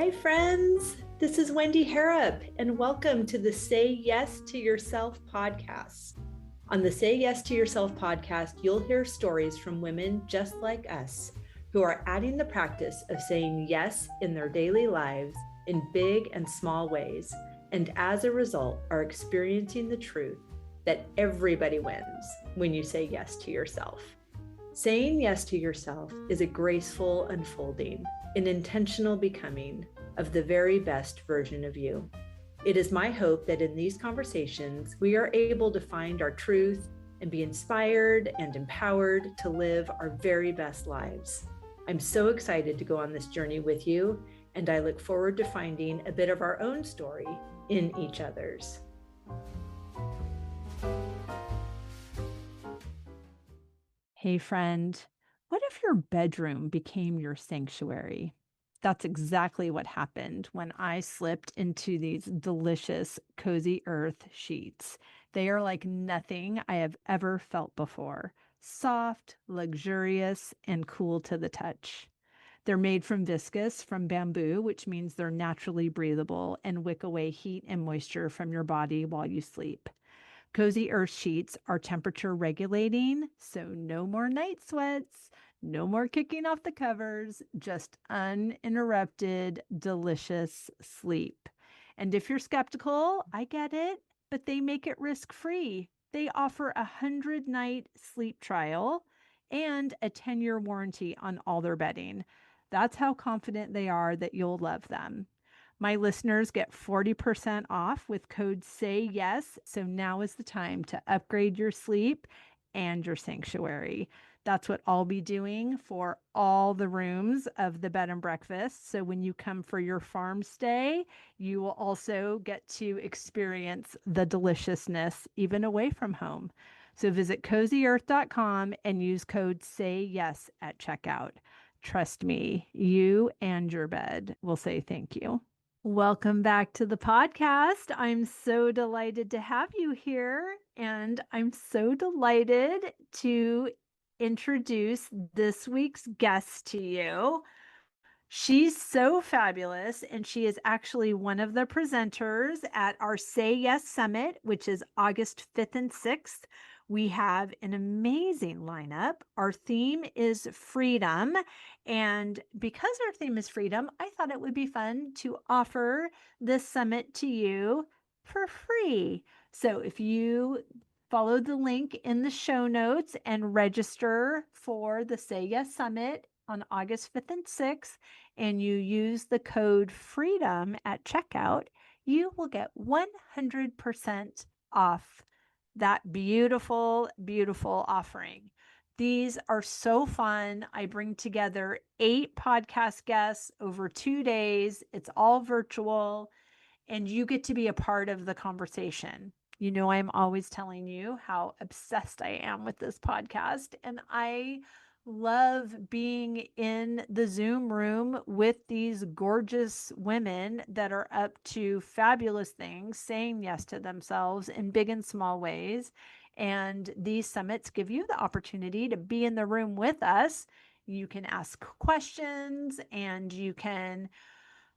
Hi, friends. This is Wendy Harrop, and welcome to the Say Yes to Yourself podcast. On the Say Yes to Yourself podcast, you'll hear stories from women just like us who are adding the practice of saying yes in their daily lives in big and small ways, and as a result, are experiencing the truth that everybody wins when you say yes to yourself. Saying yes to yourself is a graceful unfolding, an intentional becoming of the very best version of you. It is my hope that in these conversations, we are able to find our truth and be inspired and empowered to live our very best lives. I'm so excited to go on this journey with you, and I look forward to finding a bit of our own story in each other's. Hey friend, what if your bedroom became your sanctuary? That's exactly what happened when I slipped into these delicious Cozy Earth sheets. They are like nothing I have ever felt before. Soft, luxurious, and cool to the touch. They're made from viscose from bamboo, which means they're naturally breathable and wick away heat and moisture from your body while you sleep. Cozy Earth sheets are temperature regulating, so no more night sweats, no more kicking off the covers, just uninterrupted, delicious sleep. And if you're skeptical, I get it, but they make it risk-free. They offer a 100-night sleep trial and a 10-year warranty on all their bedding. That's how confident they are that you'll love them. My listeners get 40% off with code SAYYES. So now is the time to upgrade your sleep and your sanctuary. That's what I'll be doing for all the rooms of the bed and breakfast. So when you come for your farm stay, you will also get to experience the deliciousness even away from home. So visit cozyearth.com and use code SAYYES at checkout. Trust me, you and your bed will say thank you. Welcome back to the podcast. I'm so delighted to have you here, and I'm so delighted to introduce this week's guest to you. She's so fabulous, and she is actually one of the presenters at our Say Yes Summit, which is August 5th and 6th. We have an amazing lineup. Our theme is freedom. And because our theme is freedom, I thought it would be fun to offer this summit to you for free. So if you follow the link in the show notes and register for the Say Yes Summit on August 5th and 6th, and you use the code FREEDOM at checkout, you will get 100% off that beautiful, beautiful offering. These are so fun. I bring together 8 podcast guests over 2 days. It's all virtual, and you get to be a part of the conversation. You know, I'm always telling you how obsessed I am with this podcast, and I love being in the Zoom room with these gorgeous women that are up to fabulous things, saying yes to themselves in big and small ways. And these summits give you the opportunity to be in the room with us. You can ask questions and you can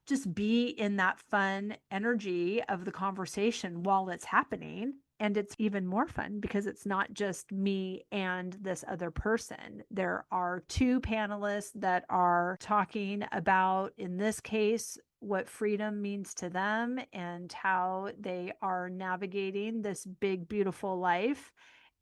just be in that fun energy of the conversation while it's happening. And it's even more fun because it's not just me and this other person. There are 2 panelists that are talking about, in this case, what freedom means to them and how they are navigating this big, beautiful life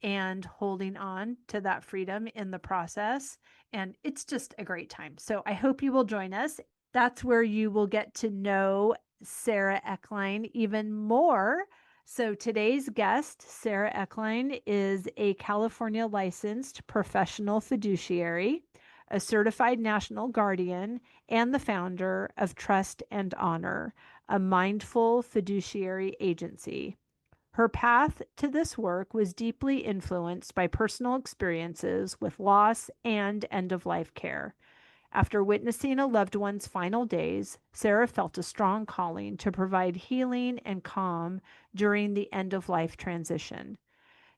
and holding on to that freedom in the process. And it's just a great time. So I hope you will join us. That's where you will get to know Sara Ecklein even more. So today's guest, Sara Ecklein, is a California licensed professional fiduciary, a certified national guardian, and the founder of Trust and Honor, a mindful fiduciary agency. Her path to this work was deeply influenced by personal experiences with loss and end-of-life care. After witnessing a loved one's final days, Sara felt a strong calling to provide healing and calm during the end-of-life transition.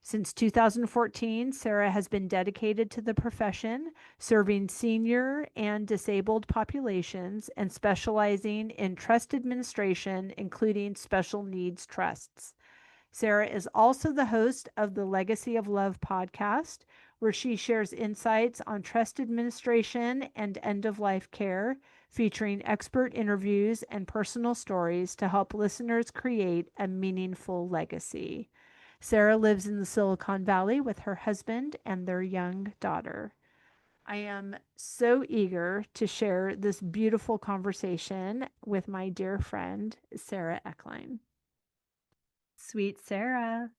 Since 2014, Sara has been dedicated to the profession, serving senior and disabled populations and specializing in trust administration, including special needs trusts. Sara is also the host of the Legacy of Love podcast, where she shares insights on trust administration and end of life care, featuring expert interviews and personal stories to help listeners create a meaningful legacy. Sara lives in the Silicon Valley with her husband and their young daughter. I am so eager to share this beautiful conversation with my dear friend, Sara Ecklein. Sweet Sara,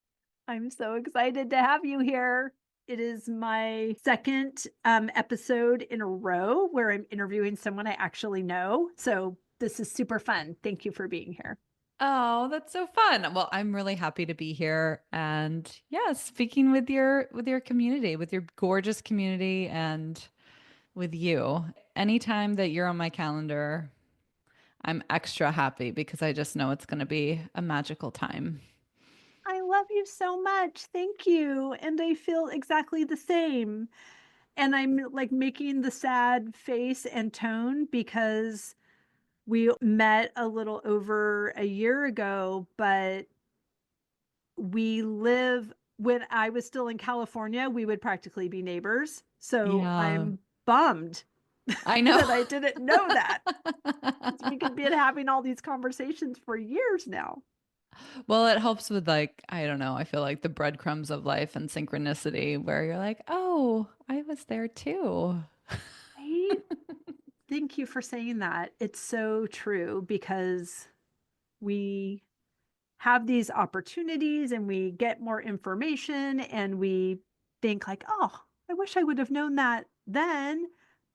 I'm so excited to have you here. It is my second episode in a row where I'm interviewing someone I actually know. So this is super fun. Thank you for being here. Oh, that's so fun. Well, I'm really happy to be here and yeah, speaking with your community, with your gorgeous community and with you. Anytime that you're on my calendar, I'm extra happy because I just know it's going to be a magical time. I love you so much. Thank you. And I feel exactly the same. And I'm like making the sad face and tone because we met a little over a year ago, but we live when I was still in California, we would practically be neighbors. So Yeah, I'm bummed I know. that I didn't know that. We could be having all these conversations for years now. Well, it helps with like, I don't know, I feel like the breadcrumbs of life and synchronicity where you're like, oh, I was there too. Right? Thank you for saying that. It's so true because we have these opportunities and we get more information and we think like, oh, I wish I would have known that then.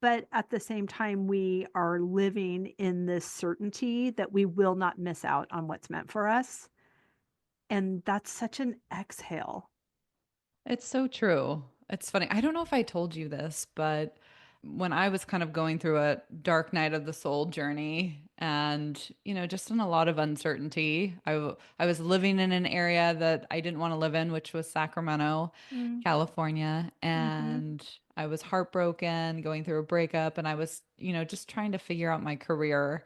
But at the same time, we are living in this certainty that we will not miss out on what's meant for us. And that's such an exhale. It's so true. It's funny. I don't know if I told you this, but when I was kind of going through a dark night of the soul journey and, just in a lot of uncertainty, I was living in an area that I didn't want to live in, which was Sacramento, Mm-hmm. California. And I was heartbroken, going through a breakup, and I was, just trying to figure out my career.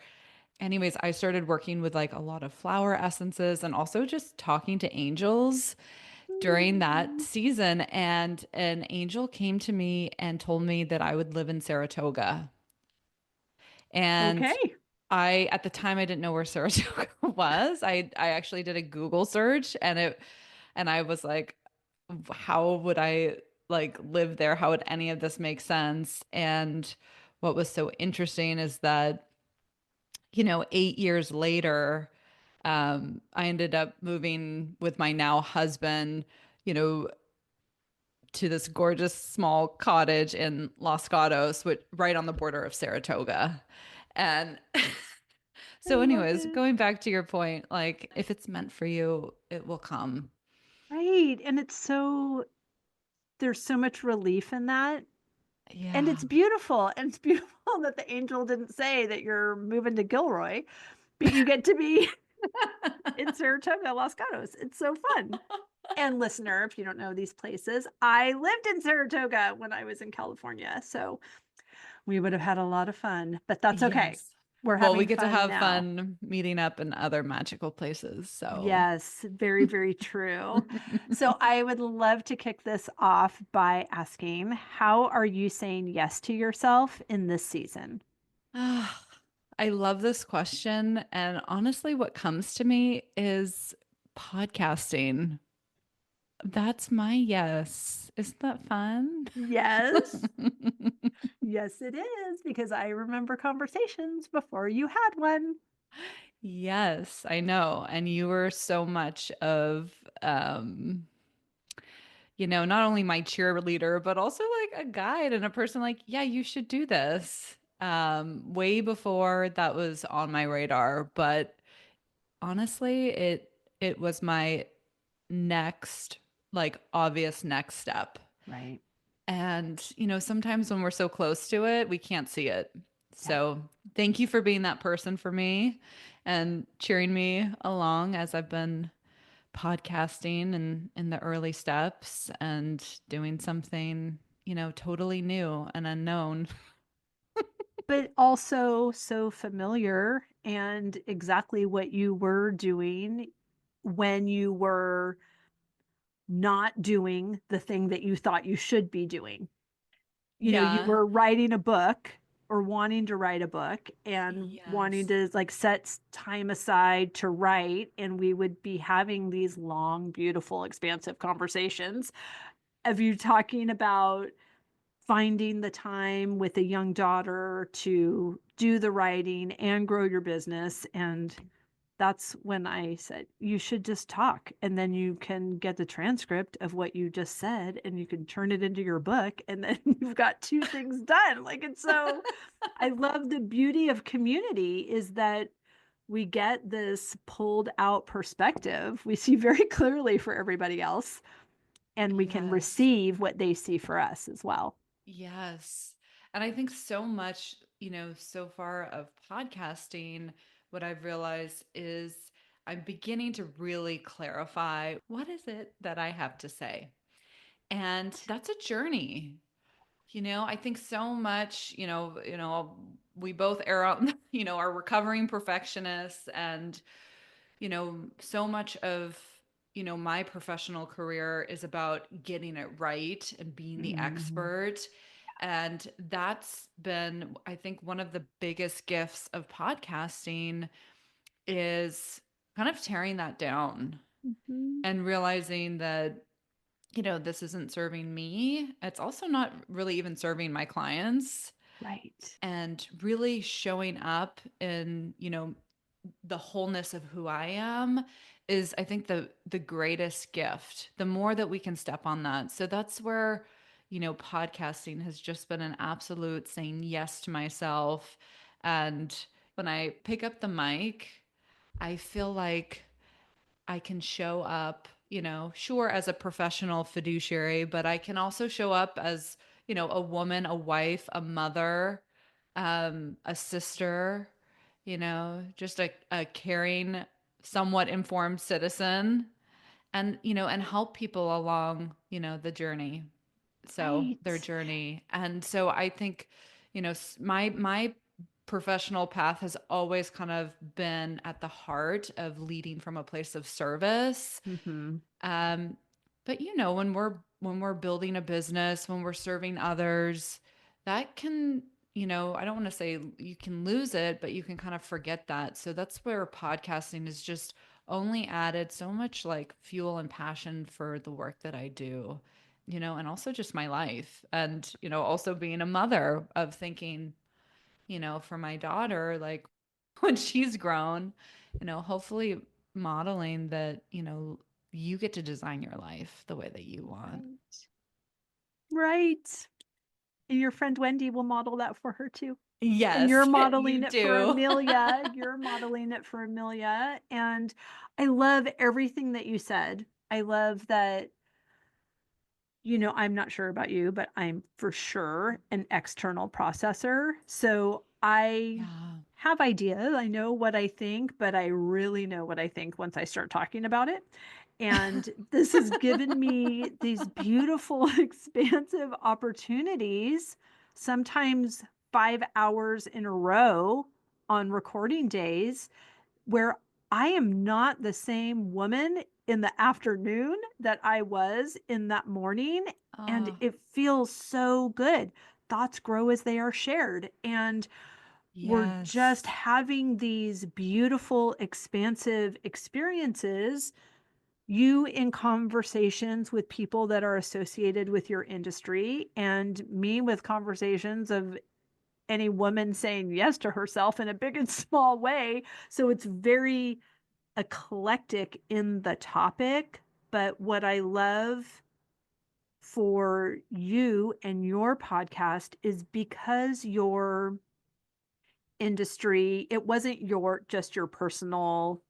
Anyways, I started working with like a lot of flower essences and also just talking to angels during that Mm-hmm. season. And an angel came to me and told me that I would live in Saratoga. And Okay. at the time, I didn't know where Saratoga was. I actually did a Google search and I was like, how would I like live there? How would any of this make sense? And what was so interesting is that, 8 years later, I ended up moving with my now husband, you know, to this gorgeous small cottage in Los Gatos, which right on the border of Saratoga. And I so, love anyways, it. going back to your point, like if it's meant for you, it will come. Right. And there's so much relief in that. And Yeah. it's beautiful. And it's beautiful that the angel didn't say that you're moving to Gilroy, but you get to be in Saratoga, Los Gatos. It's so fun. And listener, if you don't know these places, I lived in Saratoga when I was in California. So we would have had a lot of fun, but that's okay. Yes. We're Well, we having get to fun have now. fun meeting up in other magical places. So, Yes, very, very true. So I would love to kick this off by asking, how are you saying yes to yourself in this season? I love this question. And honestly, what comes to me is podcasting. That's my yes. Isn't that fun? Yes. Yes, it is, because I remember conversations before you had one. Yes, I know. And you were so much of, not only my cheerleader, but also like a guide and a person like, yeah, you should do this. Way before that was on my radar. But honestly, it was my next, like obvious next step. Right. And, sometimes when we're so close to it, we can't see it. Yeah. So thank you for being that person for me and cheering me along as I've been podcasting and in the early steps and doing something, totally new and unknown. But also so familiar and exactly what you were doing when you were not doing the thing that you thought you should be doing. You Yeah. were writing a book or wanting to write a book and wanting Yes. to like set time aside to write. And we would be having these long, beautiful, expansive conversations of you talking about finding the time with a young daughter to do the writing and grow your business. And that's when I said, you should just talk. And then you can get the transcript of what you just said and you can turn it into your book. And then you've got two things done. Like, it's so, I love the beauty of community is that we get this pulled out perspective. We see very clearly for everybody else, and we can Yes. receive what they see for us as well. Yes. And I think so much, so far of podcasting, what I've realized is I'm beginning to really clarify what is it that I have to say. And that's a journey. I think so much, we both err on, are recovering perfectionists and so much of, my professional career is about getting it right and being the Mhm. expert. And that's been, I think, one of the biggest gifts of podcasting is kind of tearing that down Mhm. and realizing that, this isn't serving me. It's also not really even serving my clients, Right. and really showing up in, the wholeness of who I am is, I think, the greatest gift. The more that we can step on that. So that's where, podcasting has just been an absolute saying yes to myself. And when I pick up the mic, I feel like I can show up, sure, as a professional fiduciary, but I can also show up as, a woman, a wife, a mother, a sister, just a caring, somewhat informed citizen, and, and help people along, the journey. So their Right. journey. And so I think, my professional path has always kind of been at the heart of leading from a place of service. Mhm. Um, but when we're building a business, when we're serving others, that can, I don't want to say you can lose it, but you can kind of forget that. So that's where podcasting is just only added so much like fuel and passion for the work that I do, and also just my life. And, also being a mother of thinking, for my daughter, like when she's grown, hopefully modeling that, you get to design your life the way that you want. Right. Right. And your friend Wendy will model that for her too. And you're Yes, modeling you it for do. Amelia. You're modeling it for Amelia. And I love everything that you said. I love that, I'm not sure about you, but I'm for sure an external processor. So I Yeah. have ideas. I know what I think, but I really know what I think once I start talking about it. And this has given me these beautiful, expansive opportunities, sometimes 5 hours in a row on recording days where I am not the same woman in the afternoon that I was in that morning. And Oh, it feels so good. Thoughts grow as they are shared. And we're just yes. having these beautiful, expansive experiences. You in conversations with people that are associated with your industry, and me with conversations of any woman saying yes to herself in a big and small way. So it's very eclectic in the topic. But what I love for you and your podcast is because your industry, it wasn't just your personal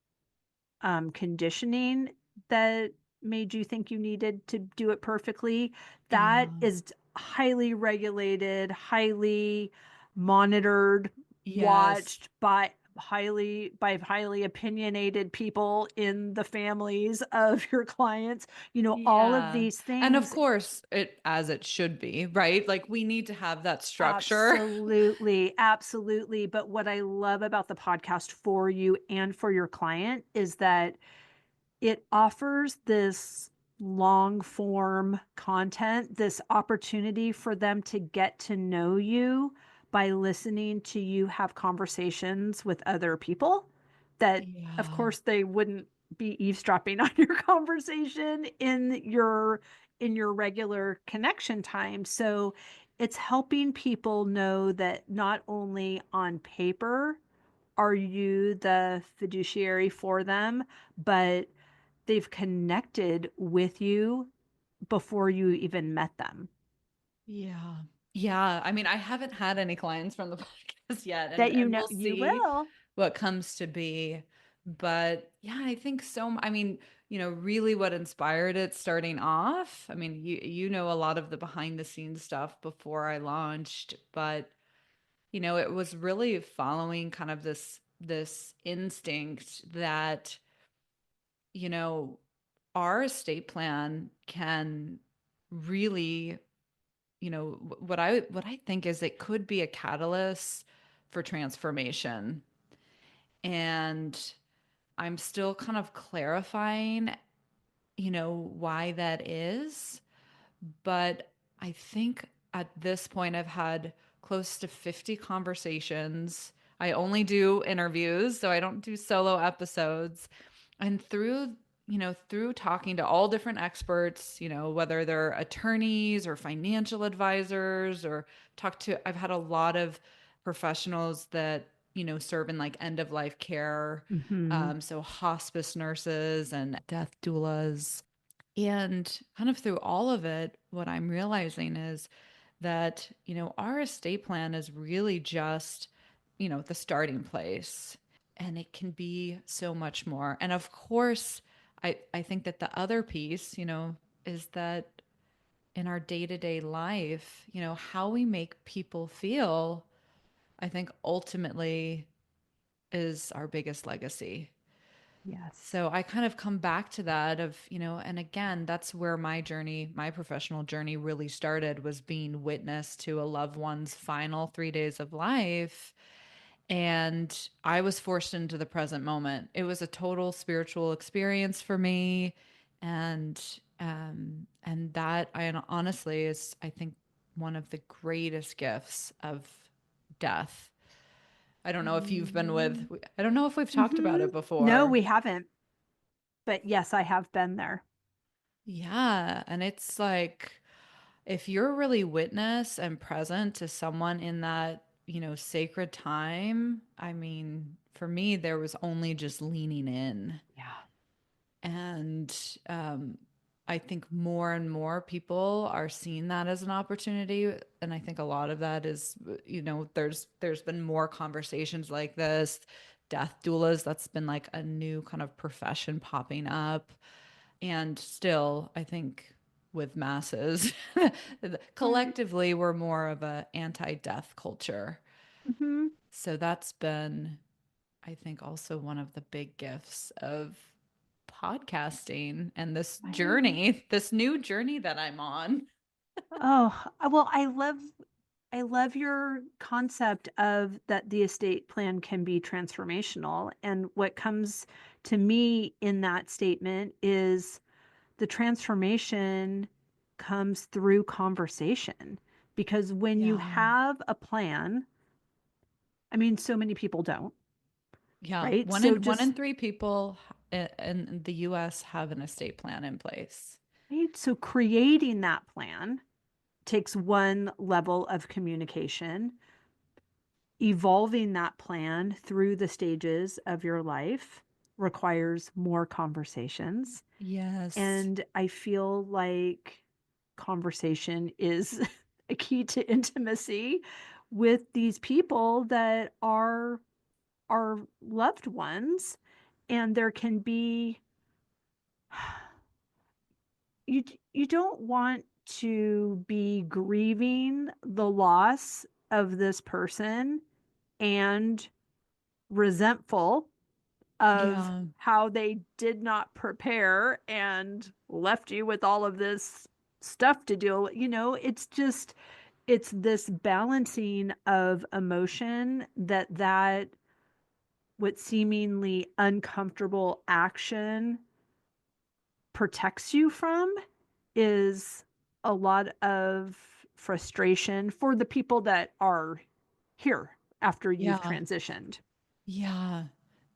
conditioning that made you think you needed to do it perfectly. That Yeah. is highly regulated, highly monitored, Yes. watched highly opinionated people in the families of your clients, all of Yeah. these And of things. course, as it should be, right? Like we need to have that structure. Absolutely. Absolutely. But what I love about the podcast for you and for your client is that it offers this long form content, this opportunity for them to get to know you by listening to you have conversations with other people that, of Yeah. course, they wouldn't be eavesdropping on your conversation in your regular connection time. So it's helping people know that not only on paper are you the fiduciary for them, but they've connected with you before you even met them. Yeah. Yeah. I mean, I haven't had any clients from the podcast yet, That and we'll you see will. what comes to be. But yeah, I think so. I mean, really what inspired it starting off. I mean, you know a lot of the behind the scenes stuff before I launched, but it was really following kind of this instinct that, you know, our estate plan can really, what I think is it could be a catalyst for transformation. And I'm still kind of clarifying, why that is. But I think at this point, I've had close to 50 conversations. I only do interviews, so I don't do solo episodes. And through talking to all different experts, whether they're attorneys or financial advisors, or I've had a lot of professionals that, serve in like end of life care. Mm-hmm. So hospice nurses and death doulas, and kind of through all of it, what I'm realizing is that, our estate plan is really just, the starting place. And it can be so much more. And of course, I think that the other piece, is that in our day to day life, how we make people feel, I think ultimately is our biggest legacy. Yes. So I kind of come back to that of, and again, that's where my professional journey really started, was being witness to a loved one's final 3 days of life. And I was forced into the present moment. It was a total spiritual experience for me. And that I honestly is, I think, one of the greatest gifts of death. I don't know if we've talked about Mm-hmm. it No, before. we haven't. But yes, I have been there. Yeah. And it's like, if you're really witness and present to someone in that, sacred time, I mean, for me, there was only just leaning in. Yeah. And I think more and more people are seeing that as an opportunity. And I think a lot of that is, there's been more conversations like this. Death doulas, that's been like a new kind of profession popping up. And still, I think with masses, Right. collectively, we're more of a anti-death culture. Mm-hmm. So that's been, I think, also one of the big gifts of podcasting and Right. this new journey that I'm on. Oh, well, I love your concept of that the estate plan can be transformational. And what comes to me in that statement is the transformation comes through conversation. Because when you Yeah. have a plan, I mean, so many people don't, Yeah. right? One So in one just, in three people in the US have an estate plan in place. right? So creating that plan takes one level of communication. Evolving that plan through the stages of your life requires more conversations. Yes. And I feel like conversation is a key to intimacy with these people that are our loved ones. And there can be, you don't want to be grieving the loss of this person and resentful of Yeah. how they did not prepare and left you with all of this stuff to deal with. It's this balancing of emotion that what seemingly uncomfortable action protects you from is a lot of frustration for the people that are here after you've Yeah. transitioned. Yeah.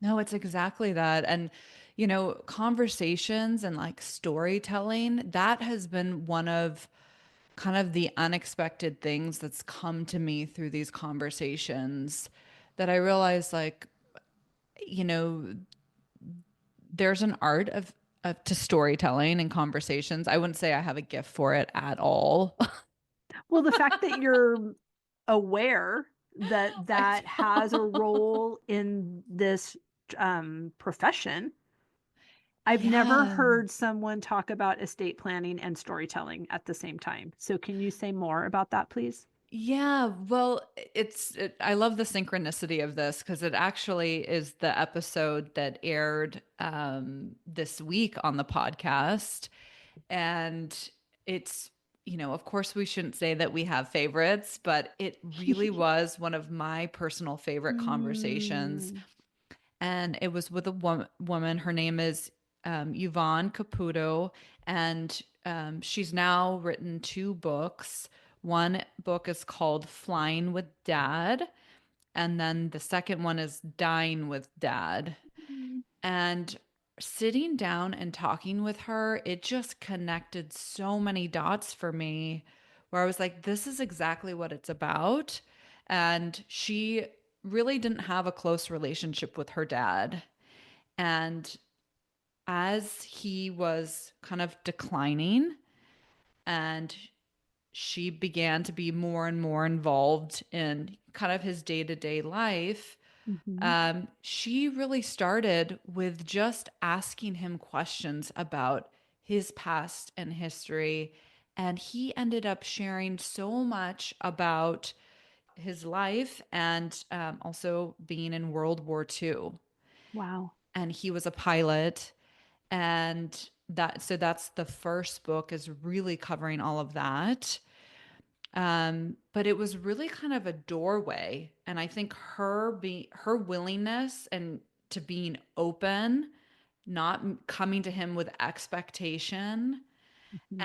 No, it's exactly that. And, conversations and like storytelling, that has been one of kind of the unexpected things that's come to me through these conversations that I realize like, you know, there's an art of to storytelling and conversations. I wouldn't say I have a gift for it at all. Well, the fact that you're aware that I that has a know. role in this profession. I've never Yeah. heard someone talk about estate planning and storytelling at the same time. So, can you say more about that, please? Yeah, well, I love the synchronicity of this because it actually is the episode that aired this week on the podcast. And it's, of course, we shouldn't say that we have favorites, but it really was one of my personal favorite conversations. Mm. And it was with a woman. Her name is Yvonne Caputo, and she's now written two books. One book is called Flying with Dad, and then the second one is Dying with Dad. And sitting down and talking with her, it just connected so many dots for me where I was like, this is exactly what it's about. And she really didn't have a close relationship with her dad. And as he was kind of declining and she began to be more and more involved in kind of his day to day life, Mm-hmm. she really started with just asking him questions about his past and history. And he ended up sharing so much about his life and also being in World War II. Wow. And he was a pilot. And that's the first book is really covering all of that. But it was really kind of a doorway. And I think her willingness and to being open, not coming to him with expectation Mm-hmm.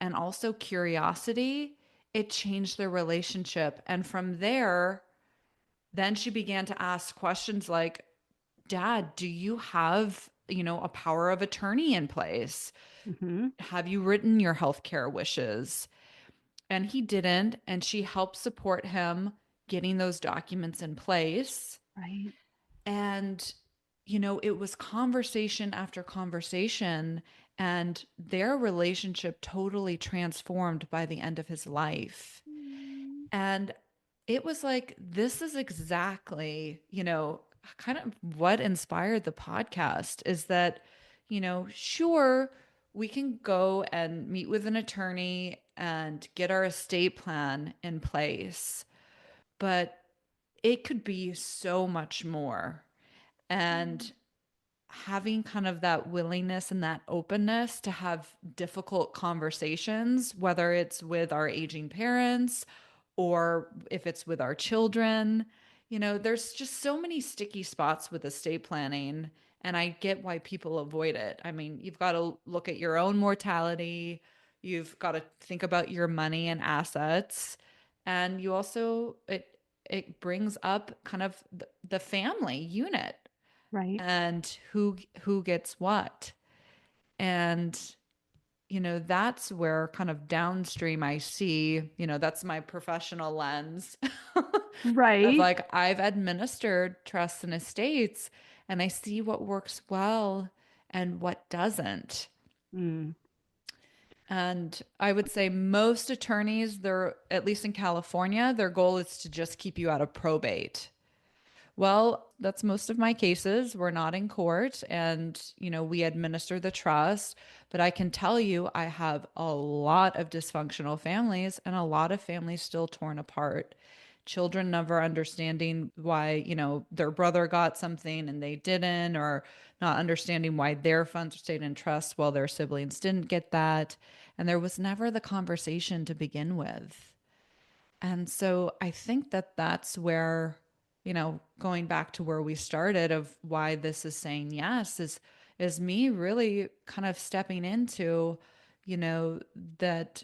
and also curiosity, it changed their relationship. And from there, then she began to ask questions like, Dad, do you have, a power of attorney in place? Mm-hmm. Have you written your healthcare wishes? And he didn't. And she helped support him getting those documents in place. Right. And, it was conversation after conversation. And their relationship totally transformed by the end of his life. Mm. And it was like, this is exactly, kind of what inspired the podcast is that, sure, we can go and meet with an attorney and get our estate plan in place, but it could be so much more. And having kind of that willingness and that openness to have difficult conversations, whether it's with our aging parents or if it's with our children. There's just so many sticky spots with estate planning, and I get why people avoid it. I mean, you've got to look at your own mortality, you've got to think about your money and assets, and you also it brings up kind of the family unit Right. and who gets what. And that's where kind of downstream I see, that's my professional lens of Right. like I've administered trusts and estates and I see what works well and what doesn't. Mm. And I would say most attorneys, they're at least in California, their goal is to just keep you out of probate. Well, that's most of my cases. We're not in court and, we administer the trust. But I can tell you, I have a lot of dysfunctional families and a lot of families still torn apart children never understanding why, their brother got something and they didn't, or not understanding why their funds stayed in trust while their siblings didn't get that. And there was never the conversation to begin with. And so I think that that's where, going back to where we started of why this is saying yes is me really kind of stepping into, that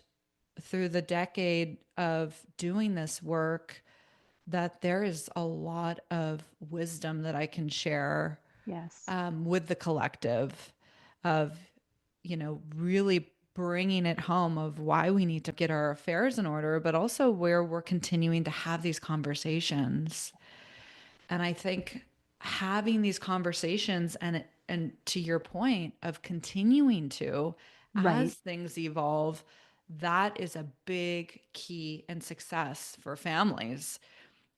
through the decade of doing this work, that there is a lot of wisdom that I can share Yes. with the collective of, really bringing it home of why we need to get our affairs in order, but also where we're continuing to have these conversations. And I think having these conversations and to your point of continuing to, Right. as things evolve, that is a big key and success for families.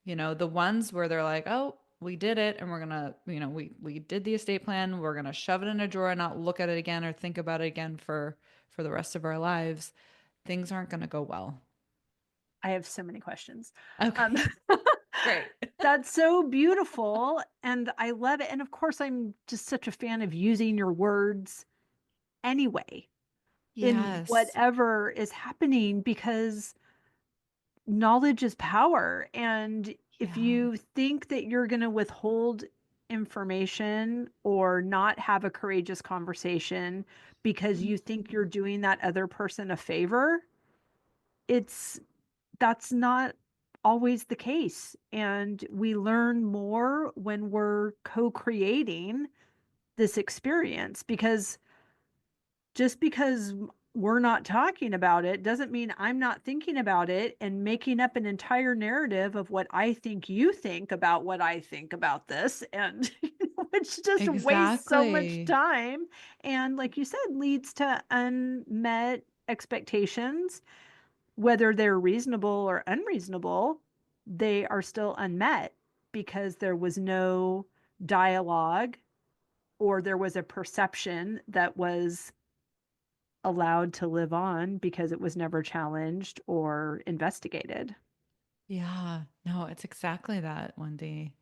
The ones where they're like, oh, we did it and we're gonna, we did the estate plan, we're gonna shove it in a drawer and not look at it again or think about it again for the rest of our lives, things aren't gonna go well. I have so many questions. Okay. Um, Great. that's so beautiful. And I love it. And of course, I'm just such a fan of using your words anyway in Yes. whatever is happening, because knowledge is power. And if Yeah. you think that you're going to withhold information or not have a courageous conversation because you think you're doing that other person a favor, it's that's not always the case. And we learn more when we're co-creating this experience, because just because we're not talking about it doesn't mean I'm not thinking about it and making up an entire narrative of what I think you think about what I think about this. And which just wastes so much Exactly. time. And like you said, leads to unmet expectations, whether they're reasonable or unreasonable. They are still unmet because there was no dialogue, or there was a perception that was allowed to live on because it was never challenged or investigated. Yeah. No, it's exactly that, Wendy.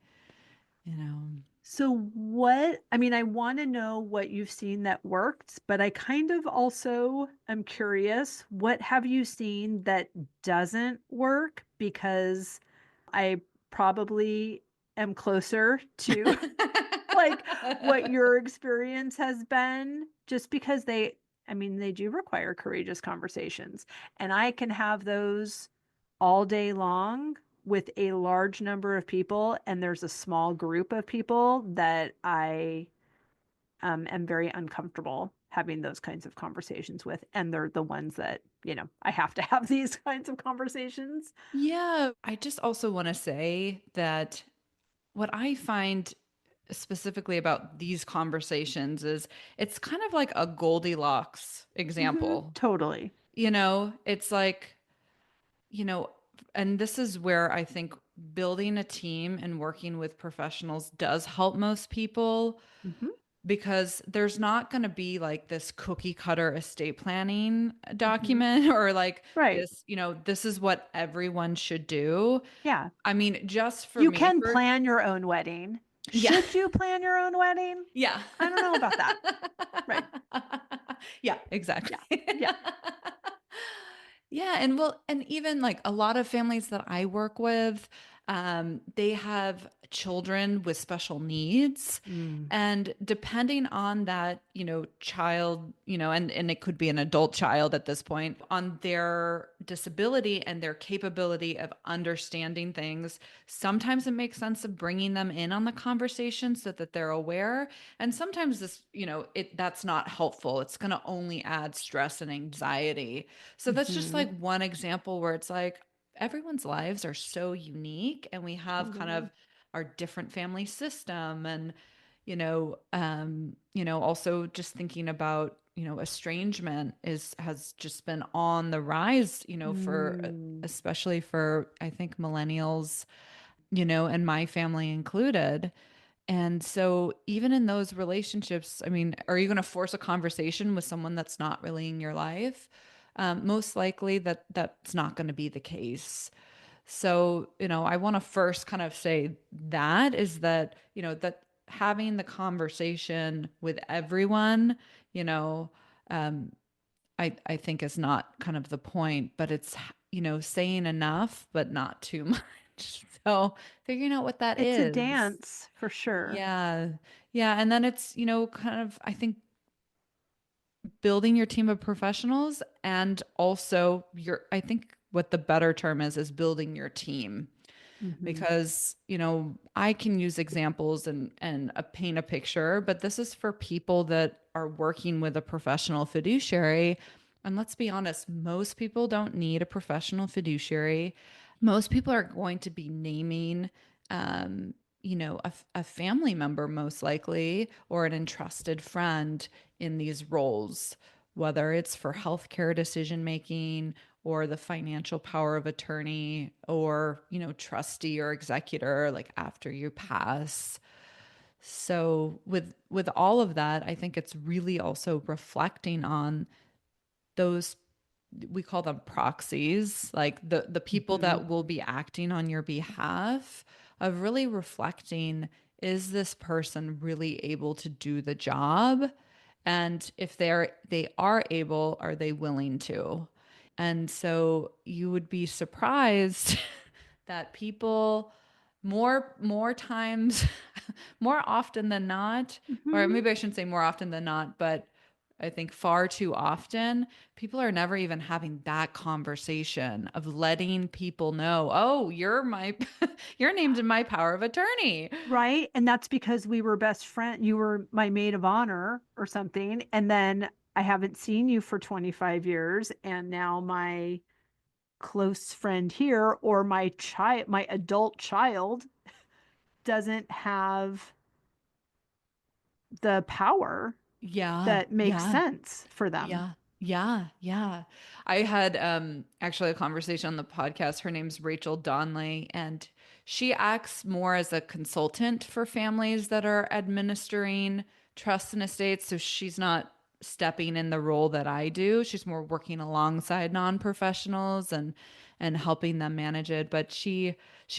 You know. So, what, I mean, I want to know what you've seen that worked, but I kind of also am curious, what have you seen that doesn't work? Because I probably am closer to like what your experience has been, just because they, I mean, they do require courageous conversations, and I can have those all day long with a large number of people, and there's a small group of people that I am very uncomfortable having those kinds of conversations with, and they're the ones that, I have to have these kinds of conversations. Yeah. I just also want to say that what I find specifically about these conversations is it's kind of like a Goldilocks example. Totally. It's like, you know, and this is where I think building a team and working with professionals does help most people, Hmm. because there's not going to be like this cookie cutter estate planning Hmm. document or like Right. this, this is what everyone should do. Yeah. I mean, just for You me, can for plan your own wedding. yeah. Should you plan your own wedding? Yeah. I don't know about that. Right. Yeah, exactly. Yeah. Yeah. Yeah, and well, and even like a lot of families that I work with, they have children with special needs. Mm. And depending on that, child, and it could be an adult child at this point, on their disability and their capability of understanding things, sometimes it makes sense of bringing them in on the conversation so that they're aware. And sometimes this, that's not helpful. It's going to only add stress and anxiety. So that's just Hmm. like one example where it's like everyone's lives are so unique and we have kind Totally. of our different family system, and also just thinking about, estrangement has just been on the rise, for Mm. especially for I think millennials, and my family included. And so even in those relationships, I mean, are you going to force a conversation with someone that's not really in your life? Most likely that's not going to be the case. So, I want to first kind of say that is that, that having the conversation with everyone, you know, um, I think is not kind of the point, but it's, saying enough, but not too much. So figuring out what that It's a is. dance for sure. Yeah. Yeah. And then it's, kind of, I think building your team of professionals and also I think what the better term is building your team Mhm. because I can use examples and paint a picture, but this is for people that are working with a professional fiduciary. And let's be honest, most people don't need a professional fiduciary. Most people are going to be naming um, a family member most likely or an entrusted friend in these roles, whether it's for healthcare decision making or the financial power of attorney or, trustee or executor like after you pass. So with all of that, I think it's really also reflecting on those, we call them proxies, like the people Mhm. that will be acting on your behalf, of really reflecting, is this person really able to do the job? And if they are able, are they willing to? And so you would be surprised that people more times more often than not, or Mhm. maybe I shouldn't say more often than not, but I think far too often people are never even having that conversation of letting people know, oh, you're my you're named in my power of attorney. Right? And that's because we were best friend you were my maid of honor or something, and then I haven't seen you for 25 years, and now my close friend here or my adult child doesn't have the power Yeah, that makes yeah. sense for them. Yeah. Yeah. Yeah. I had actually a conversation on the podcast. Her name's Rachel Donley, and she acts more as a consultant for families that are administering trusts and estates. So she's not stepping in the role that I do. She's more working alongside non-professionals and helping them manage it. But she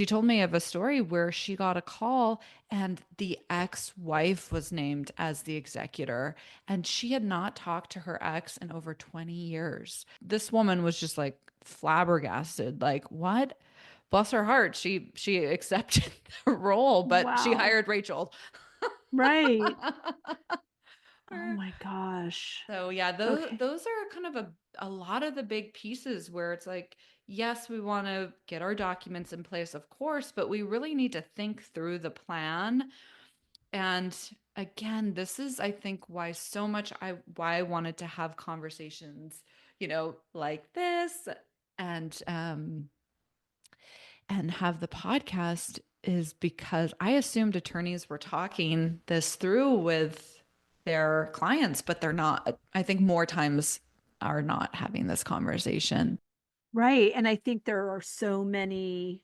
told me of a story where she got a call and the ex-wife was named as the executor, and she had not talked to her ex in over 20 years. This woman was just like flabbergasted, like, what? Bless her heart. She accepted the role, but she Wow. hired Rachel. Right. Oh my gosh. So yeah, those Okay. those are kind of a lot of the big pieces where it's like, yes, we want to get our documents in place, of course, but we really need to think through the plan. And again, this is, I think, why I wanted to have conversations, like this, and and have the podcast, is because I assumed attorneys were talking this through with their clients, but they're not. I think more times are not having this conversation. Right. And I think there are so many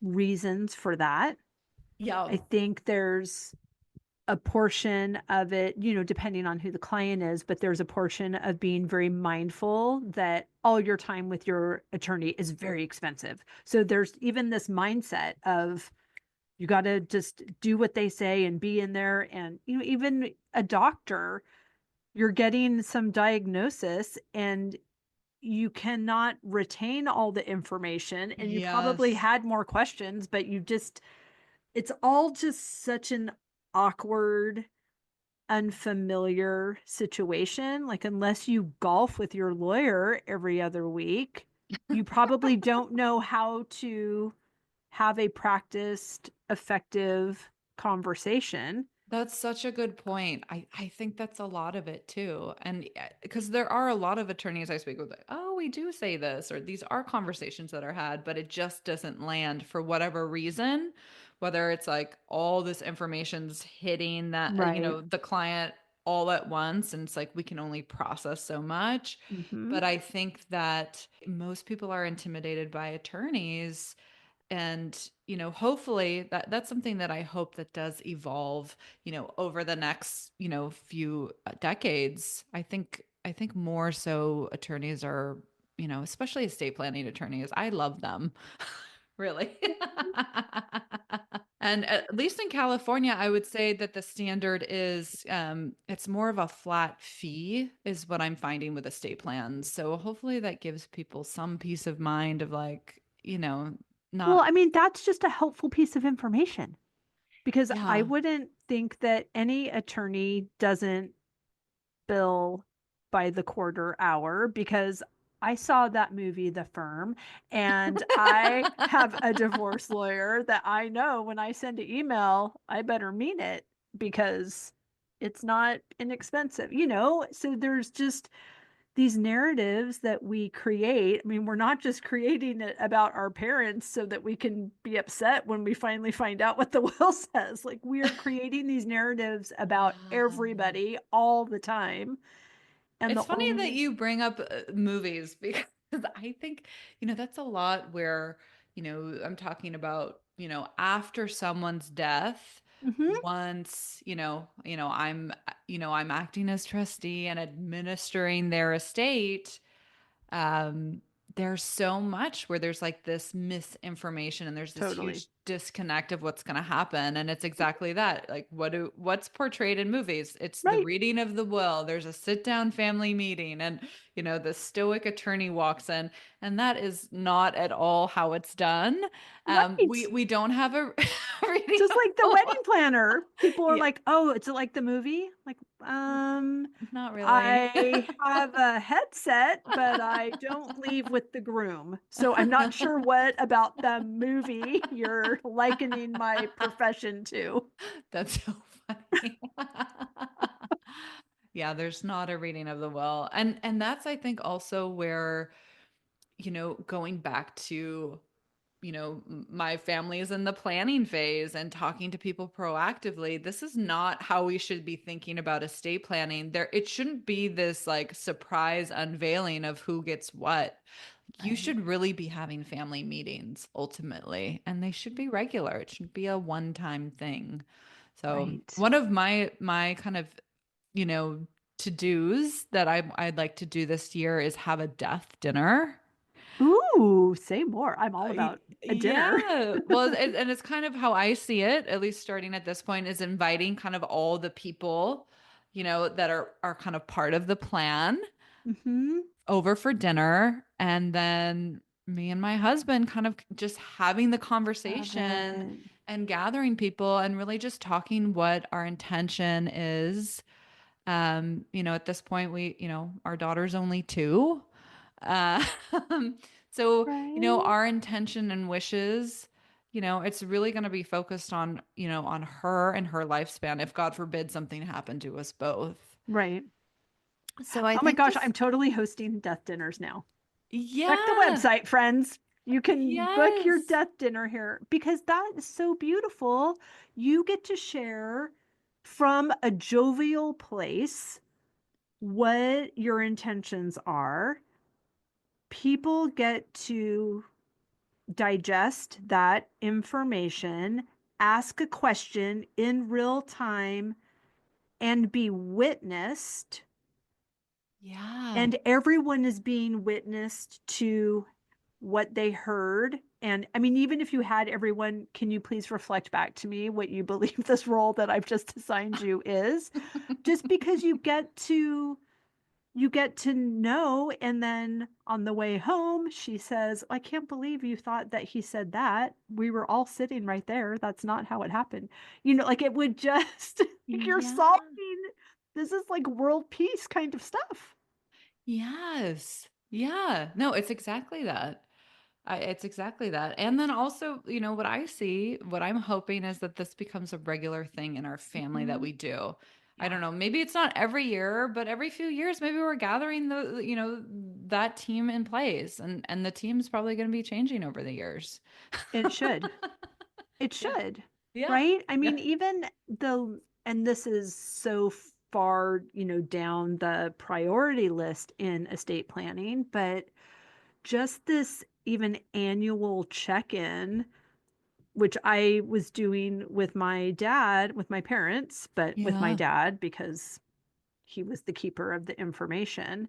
reasons for that. Yeah. I think there's a portion of it, depending on who the client is, but there's a portion of being very mindful that all your time with your attorney is very expensive. So there's even this mindset of you got to just do what they say and be in there. And, even a doctor, you're getting some diagnosis and you cannot retain all the information. And you probably Yes. had more questions, but it's all just such an awkward, unfamiliar situation. Like, unless you golf with your lawyer every other week, you probably don't know how to have a practiced, effective conversation. That's such a good point. I think that's a lot of it too. And because there are a lot of attorneys I speak with, like, oh, we do say this, or these are conversations that are had, but it just doesn't land for whatever reason, whether it's like all this information's hitting that, Right. the client all at once. And it's like we can only process so much. Hmm. But I think that most people are intimidated by attorneys, and hopefully that's something that I hope that does evolve over the next few decades. I think more so attorneys are, especially estate planning attorneys, I love them. Really. And at least in California, I would say that the standard is it's more of a flat fee is what I'm finding with estate plans. So hopefully that gives people some peace of mind of like, Well, not, I mean, that's just a helpful piece of information because I yeah. wouldn't think that any attorney doesn't bill by the quarter hour because I saw that movie, The Firm, and I have a divorce lawyer that I know when I send an email, I better mean it because it's not inexpensive, So there's just these narratives that we create. I mean, we're not just creating it about our parents so that we can be upset when we finally find out what the will says. Like, we are creating these narratives about Yeah. everybody all the time. And It's the funny that only, you bring up movies because I think, that's a lot where, I'm talking about, after someone's death, Mhm, once, I'm acting as trustee and administering their estate, um, there's so much where there's like this misinformation and there's this totally. huge disconnect of what's going to happen. And it's exactly that. Like what's portrayed in movies? It's the Right, reading of the will. There's a sit down family meeting and, the stoic attorney walks in, and that is not at all how it's done. We, right. we don't have a reading Just of like the the wedding will. planner. People are Yeah, like, "Oh, it's like the movie?" Like, not really. I have a headset, but I don't leave with the groom. So I'm not sure what about the movie you're likening my profession to. That's so funny. Yeah, there's not a reading of the will. And that's I think also where, going back to, my family is in the planning phase and talking to people proactively. This is not how we should be thinking about estate planning. It shouldn't be this like surprise unveiling of who gets what. You Right, should really be having family meetings ultimately, and they should be regular. It shouldn't be a one-time thing. So right. one of my kind of, you know, to-dos that I'd like to do this year is have a death dinner. Ooh, say more. I'm all Y- about a dinner. Yeah. Well, and it's kind of how I see it, at least starting at this point, is inviting kind of all the people, that are kind of part of the plan Hmm. over for dinner, and then me and my husband kind of just having the Love conversation it. and gathering people and really just talking what our intention is. At this point we, our daughter's only 2. Uh, so, Right. our intention and wishes, it's really going to be focused on, on her and her lifespan if God forbid something happened to us both. Right. So I Oh my think gosh, I'm just totally hosting death dinners now. Check the yeah. website, friends. You can book your Yes. death dinner here because that is so beautiful. You get to share from a jovial place what your intentions are. People get to digest that information, ask a question in real time, and be witnessed. Yeah. And everyone is being witnessed to what they heard. And I mean, even if you had everyone, can you please reflect back to me what you believe this role that I've just assigned you is? Just because you get to know, and then on the way home she says, I can't believe you thought that he said that. We were all sitting right there. That's not how it happened. Like it would just like you're Yeah. solving, this is like world peace kind of stuff. Yes. Yeah. No, it's exactly that. It's exactly that. And then also, what I see, what I'm hoping is that this becomes a regular thing in our family that Mhm. we do. I Yeah, don't know, maybe it's not every year, but every few years, maybe we're gathering that team in place, and the team's probably going to be changing over the years. it should. It Yeah. should, Yeah. right? I Yeah. mean, even and this is so far, down the priority list in estate planning, but just this even annual check-in, which I was doing with my dad, with my parents, but with my Yeah. dad because he was the keeper of the information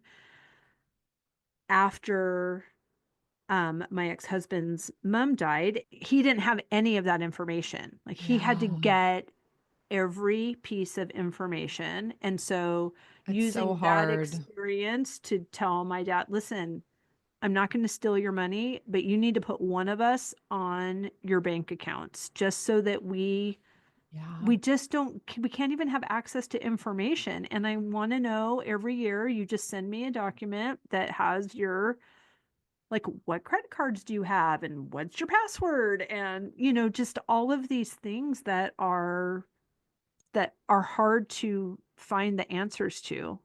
after my ex-husband's mom died, he didn't have any of that information. Like he had to Yeah. get every piece of information. And so It's so using that hard. experience to tell my dad, listen, I'm not going to steal your money, but you need to put one of us on your bank accounts just so that Yeah. we just don't we can't even have access to information. And I want to know every year you just send me a document that has your, like, what credit cards do you have and what's your password, and just all of these things that are hard to find the answers to.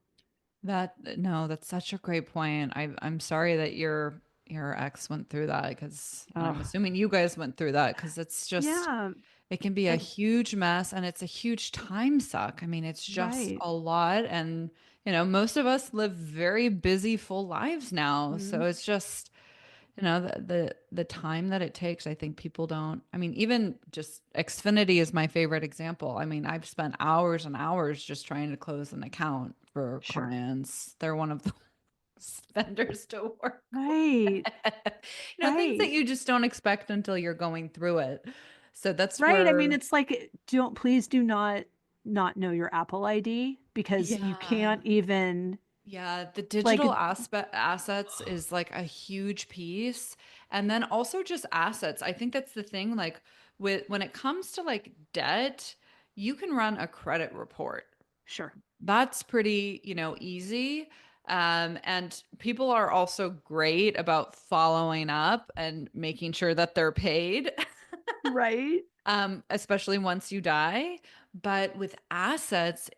No, that's such a great point. I'm sorry that your ex went through that, because, and I'm Oh, assuming you guys went through that, because it's just, yeah. it can be a And huge mess, and it's a huge time suck. I mean, it's just right. a lot. And, most of us live very busy, full lives now. So Mhm. it's just, the time that it takes. I think people don't, I mean, even just Xfinity is my favorite example. I mean, I've spent hours and hours just trying to close an account for Sure. clients. They're one of the vendors to work Right. with. Things that Right. you just don't expect until you're going through it. So that's Right. I mean, where, it's like, please do not know your Apple ID, because you yeah. can't even, Yeah, the like, digital aspect assets is like a huge piece. And then also just assets. I think that's the thing. Like, with when it comes to like debt, you can run a credit report. sure. That's pretty, easy. And people are also great about following up and making sure that they're paid. Right. Especially once you die. But with assets,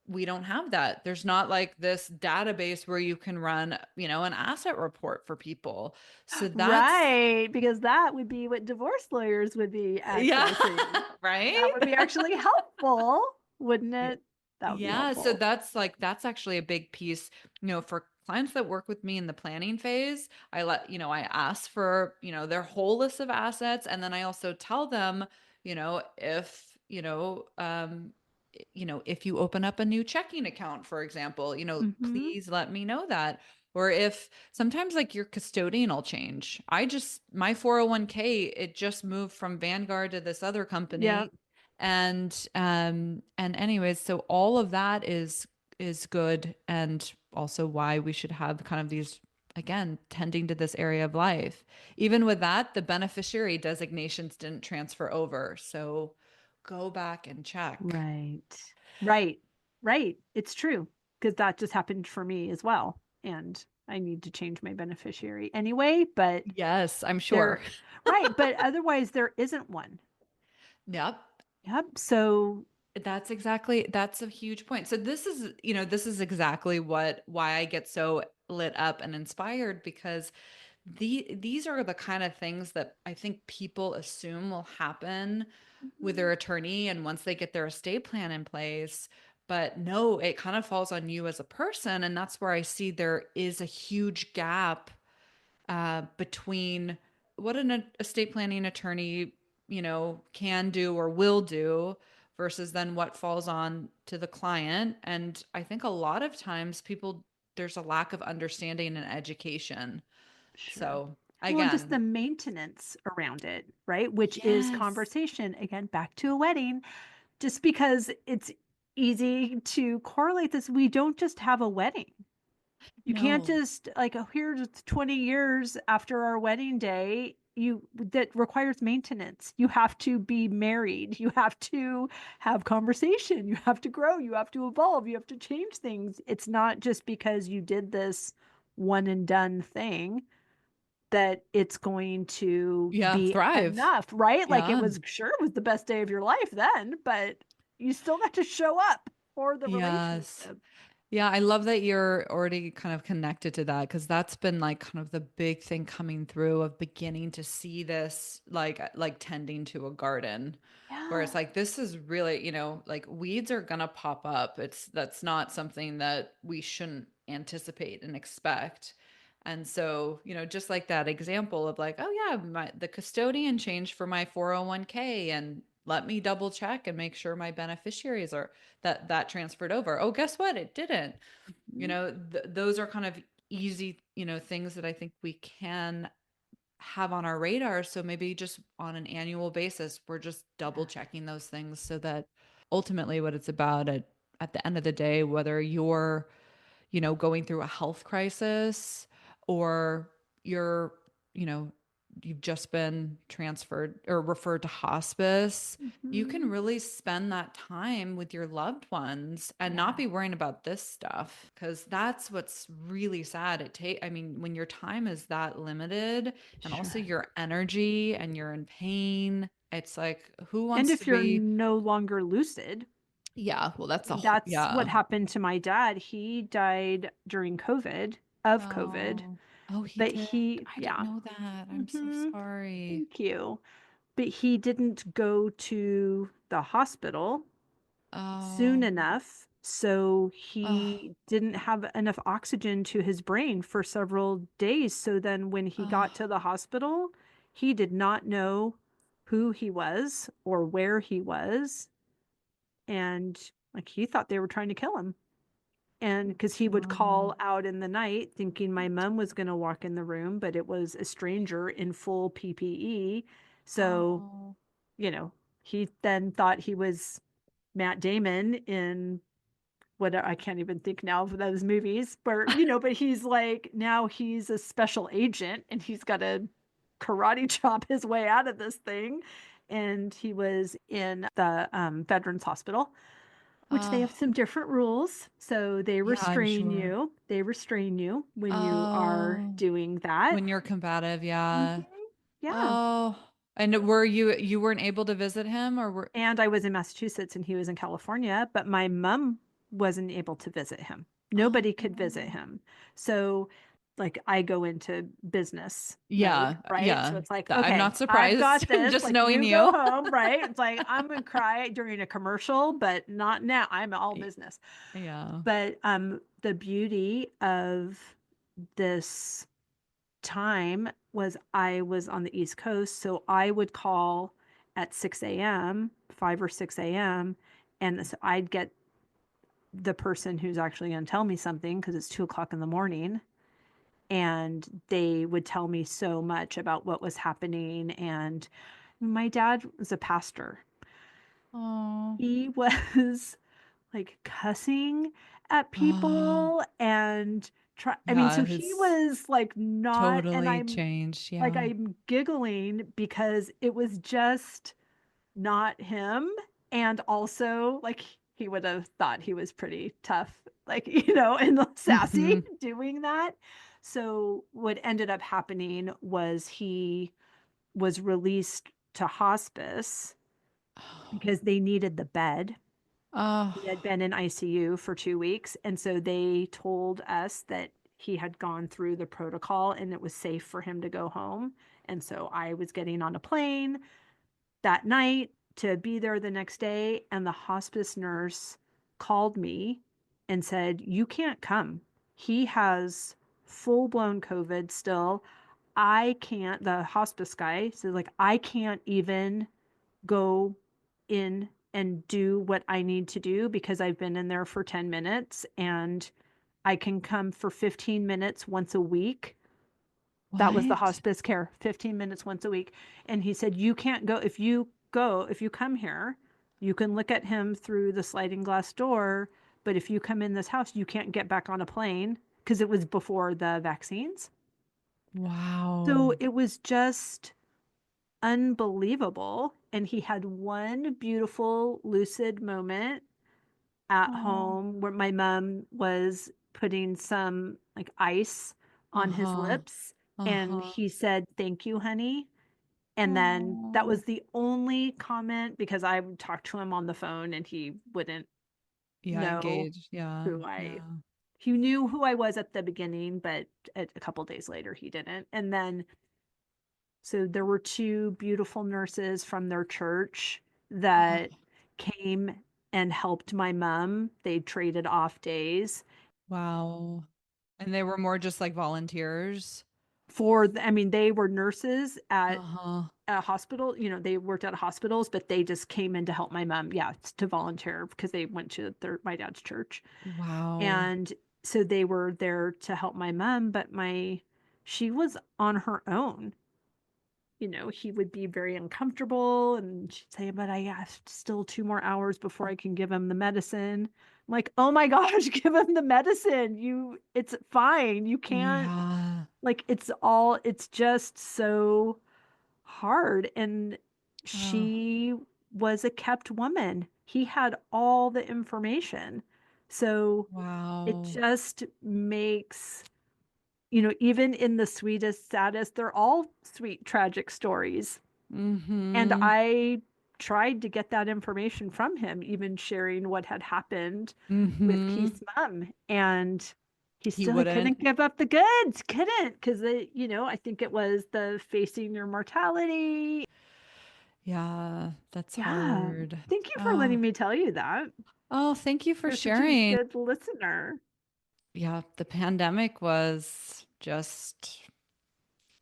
we don't have that. There's not like this database where you can run, an asset report for people. So that's, Right, because that would be what divorce lawyers would be yeah, accessing. That right? would be actually helpful, wouldn't Yeah. it? That would be Yeah, so helpful. that's actually a big piece, for clients that work with me in the planning phase. I ask for, their whole list of assets, and then I also tell them, if, if you open up a new checking account, for example, Hmm. please let me know that. Or if sometimes like your custodian will change. My 401k, it just moved from Vanguard to this other Yeah. company. And anyways, so all of that is good, and also why we should have kind of these, again, tending to this area of life. Even with that, the beneficiary designations didn't transfer over. So go back and check. Right. Right. Right. It's true, because that just happened for me as well. And I need to change my beneficiary anyway, but Yes, I'm sure. there, right. But otherwise, there isn't one. Yep. Yep. So, That's a huge point. So this is exactly why I get so lit up and inspired, because these are the kind of things that I think people assume will happen with mhm, their attorney and once they get their estate plan in place. But no, it kind of falls on you as a person. And that's where I see there is a huge gap between what an estate planning attorney, can do or will do versus then what falls on to the client. And I think a lot of times there's a lack of understanding and education. sure. So Well, and just again, the maintenance around it, right? Which is yes, conversation, again, back to a wedding, just because it's easy to correlate this. We don't just have a wedding. You can't no, just, like, oh, here's 20 years after our wedding day. That requires maintenance. You have to be married. You have to have conversation. You have to grow. You have to evolve. You have to change things. It's not just because you did this one and done thing that it's going to yeah, be thrive. enough, right? Like, it Yeah. was, sure, it was the best day of your life then, but you still got to show up for the Yes. relationship. Yeah, I love that you're already kind of connected to that, because that's been like kind of the big thing coming through of beginning to see this like tending to a garden, where Yeah. it's like this is really, like weeds are gonna pop up. That's not something that we shouldn't anticipate and expect. And so, just like that example of like, oh yeah, the custodian changed for my 401k, and let me double check and make sure my beneficiaries are that transferred over. Oh, guess what? It didn't. Mhm. Those are kind of easy, things that I think we can have on our radar. So maybe just on an annual basis, we're just double checking those things so that ultimately what it's about at the end of the day, whether you're, going through a health crisis or you're, you know, you've just been transferred or referred to hospice, you can Mhm. really spend that time with your loved ones and Yeah. not be worrying about this stuff, because that's what's really sad. I mean, when your time is that limited and also Sure. your energy and you're in pain, it's like, who And wants to if you're be? no longer lucid, Yeah, well, that's a whole, that's what yeah. happened to my dad. He died during COVID, of COVID, Oh, oh, he but did. I didn't yeah. know that. I'm so Hmm. sorry. Thank you. But he didn't go to the hospital soon Oh, enough. So oh, he didn't have enough oxygen to his brain for several days. So then when he got oh, to the hospital, he did not know who he was or where he was. And like he thought they were trying to kill him. And because he would wow. call out in the night thinking my mom was going to walk in the room, but it was a stranger in full PPE. So, Oh, you know, he then thought he was Matt Damon in what I can't even think now of those movies where, but he's like, now he's a special agent and he's got to karate chop his way out of this thing. And he was in the Veterans Hospital, which they have oh, some different rules. So they yeah, I'm restrain sure. you. They restrain you when you are Oh, doing that. when you're combative, Mhm. yeah. Yeah. Oh, and you weren't able to visit him, or were, And I was in Massachusetts and he was in California, but my mom wasn't able to visit him. oh, Nobody could visit him. So, like, I go into business mode, yeah, right? So yeah. it's like, I'm okay, not I've surprised got this. just Like, knowing you go you. home, right? It's like, I'm going to cry during a commercial, but not now. I'm all business. Yeah. But the beauty of this time was I was on the East Coast, so I would call at 6 a.m., 5 or 6 a.m., and so I'd get the person who's actually going to tell me something because it's 2 o'clock in the morning. And they would tell me so much about what was happening. And my dad was a pastor. Oh, He was like cussing at oh, people and I mean, yeah, so he his was like not, and totally changed. Yeah. I'm giggling because it was just not him. And also, like, he would have thought he was pretty tough, like, and sassy Hmm. doing that. So, what ended up happening was he was released to hospice Oh, because they needed the bed. oh, He had been in ICU for 2 weeks. And so they told us that he had gone through the protocol and it was safe for him to go home. And so I was getting on a plane that night to be there the next day. And the hospice nurse called me and said, "You can't come. He has full blown COVID still. I can't," the hospice guy said, like, "I can't even go in and do what I need to do because I've been in there for 10 minutes and I can come for 15 minutes once a week." That was the what? hospice care, 15 minutes once a week. And he said, "You can't go. If you come here, you can look at him through the sliding glass door. But if you come in this house, you can't get back on a plane," because it was before the vaccines. So Wow. it was just unbelievable. And he had one beautiful, lucid moment at Oh, home where my mom was putting some like ice on his uh-huh. lips. And Uh-huh. he said, "Thank you, honey." And then that Oh, was the only comment because I would talk to him on the phone and he wouldn't yeah, know engaged. Yeah, who yeah. he knew who I was at the beginning, but a couple days later he didn't. And then, so there were two beautiful nurses from their church Oh, that came and helped my mom. They traded off days wow. And they were more just like volunteers. I mean, they were nurses at Uh-huh. a hospital. They worked at hospitals, but they just came in to help my mom. Yeah, to volunteer because they went to my dad's church. Wow. And so they were there to help my mom, but she was on her own. he would be very uncomfortable, and she'd say, but I have still 2 more hours before I can give him the medicine. I'm like, oh my gosh, give him the medicine. It's fine. You can't, Yeah. like, it's just so hard. And Oh, she was a kept woman. He had all the information. So it wow. just makes, even in the sweetest, saddest, they're all sweet, tragic stories. And Mm-hmm. I tried to get that information from him, even sharing what had happened with Mm-hmm. Keith's mom. And He he wouldn't. couldn't give up the goods, couldn't, because I think it was the facing your mortality. Yeah, that's Yeah. hard. Thank you for Oh, letting me tell you that. oh, thank you for You're such a sharing. good listener. Yeah, the pandemic was just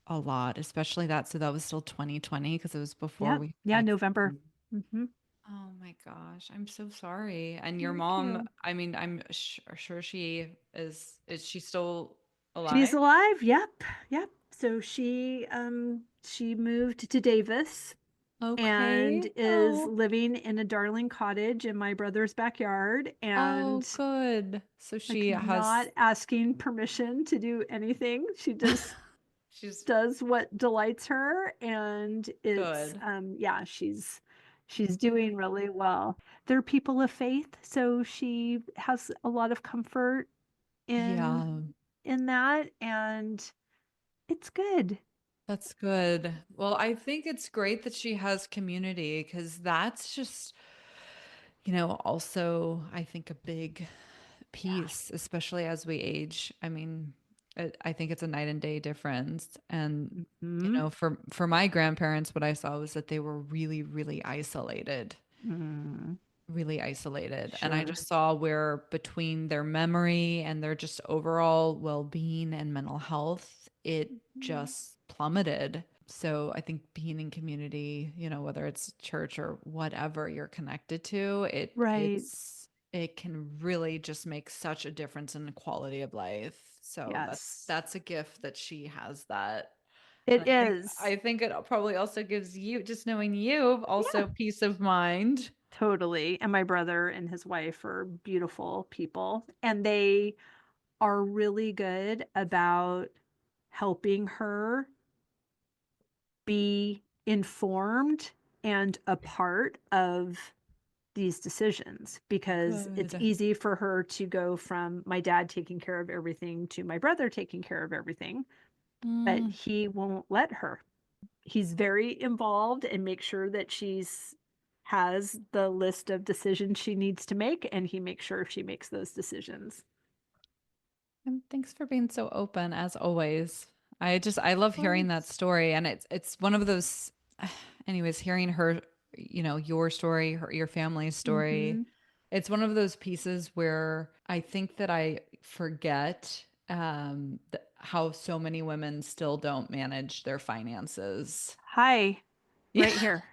a lot, especially that. So that was still 2020 because it was before Yeah. we Yeah. had November. vaccine. Hmm. Oh my gosh, I'm so sorry. And your Thank mom, you. I mean, I'm sure she is she still She's alive? alive. Yep. Yep. So she moved to Davis and Okay. is Oh, living in a darling cottage in my brother's backyard, oh, and good. So like she not has asking permission to do anything. She just she's does what delights her, and it's good. yeah, she's doing really well. They're people of faith, so she has a lot of comfort in Yeah. that, and it's good. That's good. Well, I think it's great that she has community because that's just, also I think a big Yeah. piece, especially as we age. I mean, I think it's a night and day difference. And, Hmm. for my grandparents, what I saw was that they were really, really isolated. Mm, Really isolated. And I sure. just saw where between their memory and their just overall well being and mental health, it Mhm. just plummeted. So I think being in community, whether it's church or whatever you're connected to, Right. it can really just make such a difference in the quality of life. So Yes. that's a gift that she has that. And It I think is. I think it probably also gives you, just knowing you, Yeah. also peace of mind. Totally. And my brother and his wife are beautiful people, and they are really good about helping her be informed and a part of these decisions, because it's Good. easy for her to go from my dad taking care of everything to my brother taking care of everything, but Mm, he won't let her. He's very involved and make sure that she's has the list of decisions she needs to make, and he makes sure she makes those decisions. and thanks for being so open as always. I Of love hearing that course. story, and it's one of those anyways, hearing her, your story, your family's story. Mm-hmm. It's one of those pieces where I think that I forget how so many women still don't manage their finances. Hi, Yeah. right here.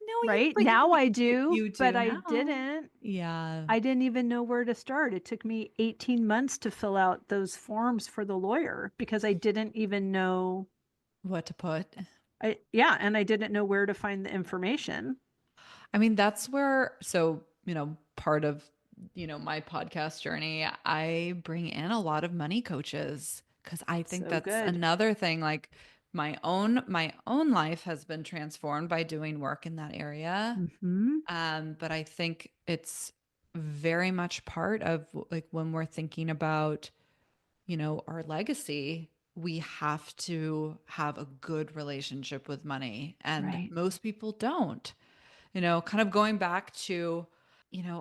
No, Right but now I do, you but do now. Yeah. I didn't even know where to start. It took me 18 months to fill out those forms for the lawyer because I didn't even know. What to put? Yeah, and I didn't know where to find the information. I mean, that's where, so, part of, my podcast journey, I bring in a lot of money coaches because I think So that's good. another thing. Like my own life has been transformed by doing work in that area. Mm-hmm. But I think it's very much part of like when we're thinking about, our legacy, we have to have a good relationship with money. And Right. most people don't. Kind of going back to,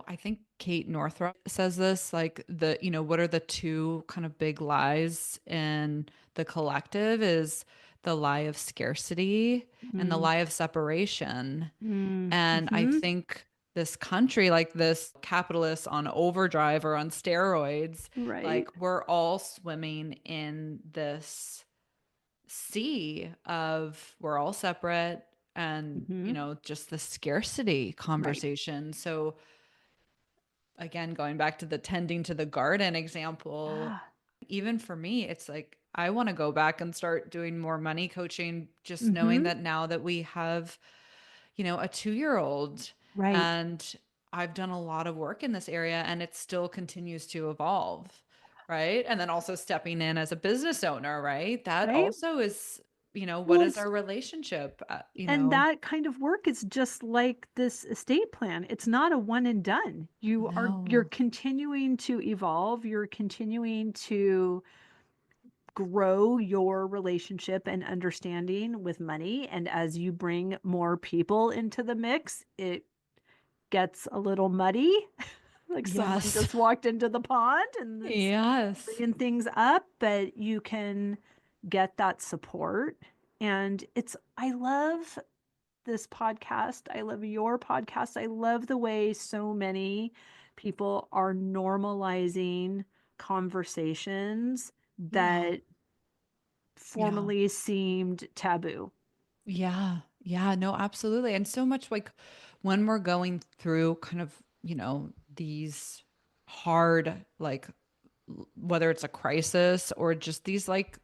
I think Kate Northrup says this, like what are the two kind of big lies in the collective is the lie of scarcity and the Mm. lie of separation. Mm. And I Mm-hmm. think this country, like this capitalist on overdrive or on steroids, Right. like we're all swimming in this sea of we're all separate and, Mm-hmm. just the scarcity Right. conversation. So again, going back to the tending to the garden example, Ah. even for me, it's like I want to go back and start doing more money coaching, just knowing Mm-hmm. that now that we have, a 2-year-old, Right. and I've done a lot of work in this area and it still continues to evolve. Right. And then also stepping in as a business owner, right? That Right. also is, what Well, is our relationship? and that kind of work is just like this estate plan. It's not a one and done. You're No. continuing to evolve. You're continuing to grow your relationship and understanding with money. And as you bring more people into the mix, it gets a little muddy. Like someone Yes. just walked into the pond and it's Yes. bringing things up, but you can get that support. And I love this podcast. I love your podcast. I love the way so many people are normalizing conversations Yeah. that Yeah. formerly seemed taboo. Yeah. Yeah. No, absolutely. And so much like when we're going through kind of, these hard, like, whether it's a crisis or just these like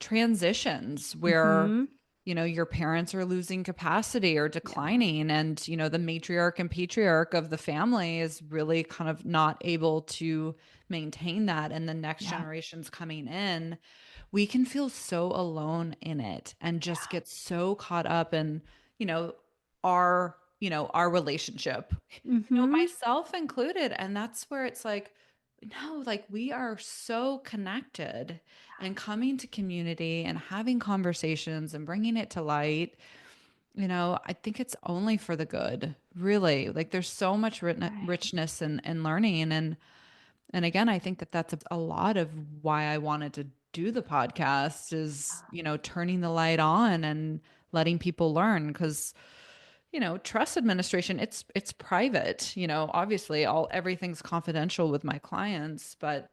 transitions where, Mm-hmm. your parents are losing capacity or Yeah. declining, and, the matriarch and patriarch of the family is really kind of not able to maintain that. And the next Yeah. generation's coming in, we can feel so alone in it and just get so caught up in, you know, our relationship, Mm-hmm. myself included. And that's where it's like, no, like we are so connected, and coming to community and having conversations and bringing it to light, I think it's only for the good, really. Like there's so much Right. richness and learning. And again, I think that that's a lot of why I wanted to do the podcast is, turning the light on and letting people learn. Because, trust administration, it's private, obviously everything's confidential with my clients, but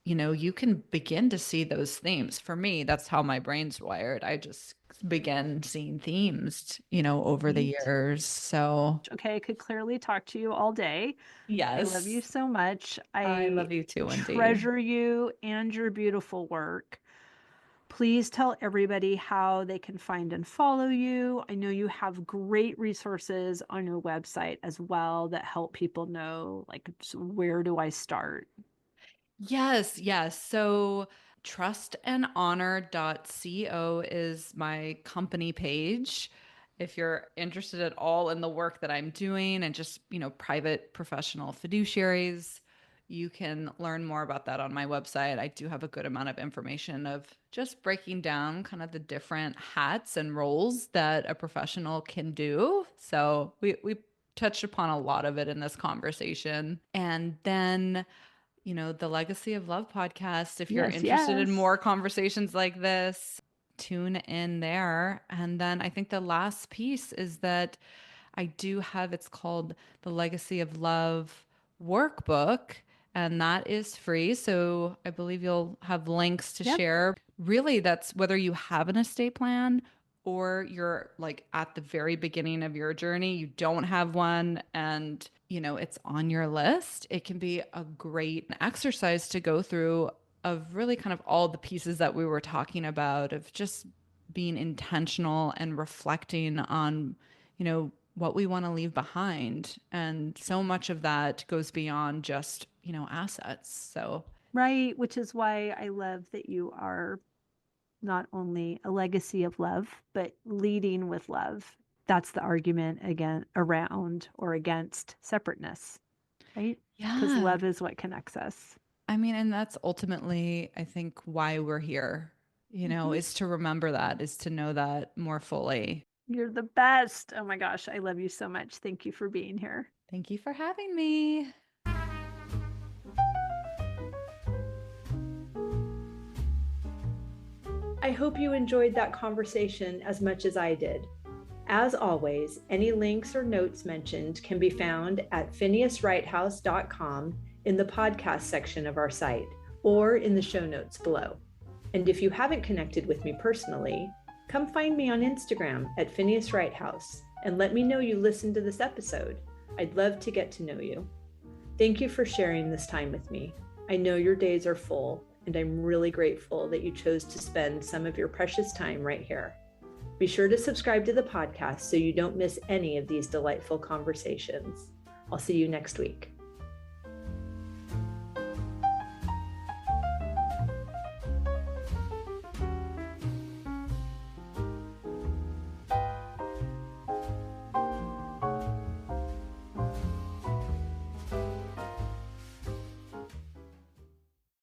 you can begin to see those themes. For me, that's how my brain's wired. I just begin seeing themes, over the Right. years. So, Okay, I could clearly talk to you all day. I love you yes, so much. I I love you too, Wendy. treasure you and your beautiful work. Please tell everybody how they can find and follow you. I know you have great resources on your website as well that help people know, like, where do I start? Yes, yes. So trustandhonor.co is my company page. If you're interested at all in the work that I'm doing and just, private professional fiduciaries, you can learn more about that on my website. I do have a good amount of information of just breaking down kind of the different hats and roles that a professional can do. So we touched upon a lot of it in this conversation. And then the Legacy of Love podcast. If you're Yes, interested in yes. more conversations like this, tune in there. And then I think the last piece is that I do have, it's called the Legacy of Love workbook, and that is free. So I believe you'll have links to Yep. share. Really, that's whether you have an estate plan or you're like at the very beginning of your journey, you don't have one, and it's on your list. It can be a great exercise to go through of really kind of all the pieces that we were talking about, of just being intentional and reflecting on, what we want to leave behind. And so much of that goes beyond just, assets. So, Right. Which is why I love that you are not only a legacy of love, but leading with love. That's the argument again around or against separateness, right? Because yeah. love is what connects us. I mean, and that's ultimately, I think, why we're here, Mhm. is to remember that, is to know that more fully. You're the best. Oh my gosh, I love you so much. Thank you for being here. Thank you for having me. I hope you enjoyed that conversation as much as I did. As always, any links or notes mentioned can be found at phineaswrighthouse.com in the podcast section of our site or in the show notes below. And if you haven't connected with me personally, come find me on Instagram at Phineas Wright House and let me know you listened to this episode. I'd love to get to know you. Thank you for sharing this time with me. I know your days are full, and and I'm really grateful that you chose to spend some of your precious time right here. Be sure to subscribe to the podcast so you don't miss any of these delightful conversations. I'll see you next week.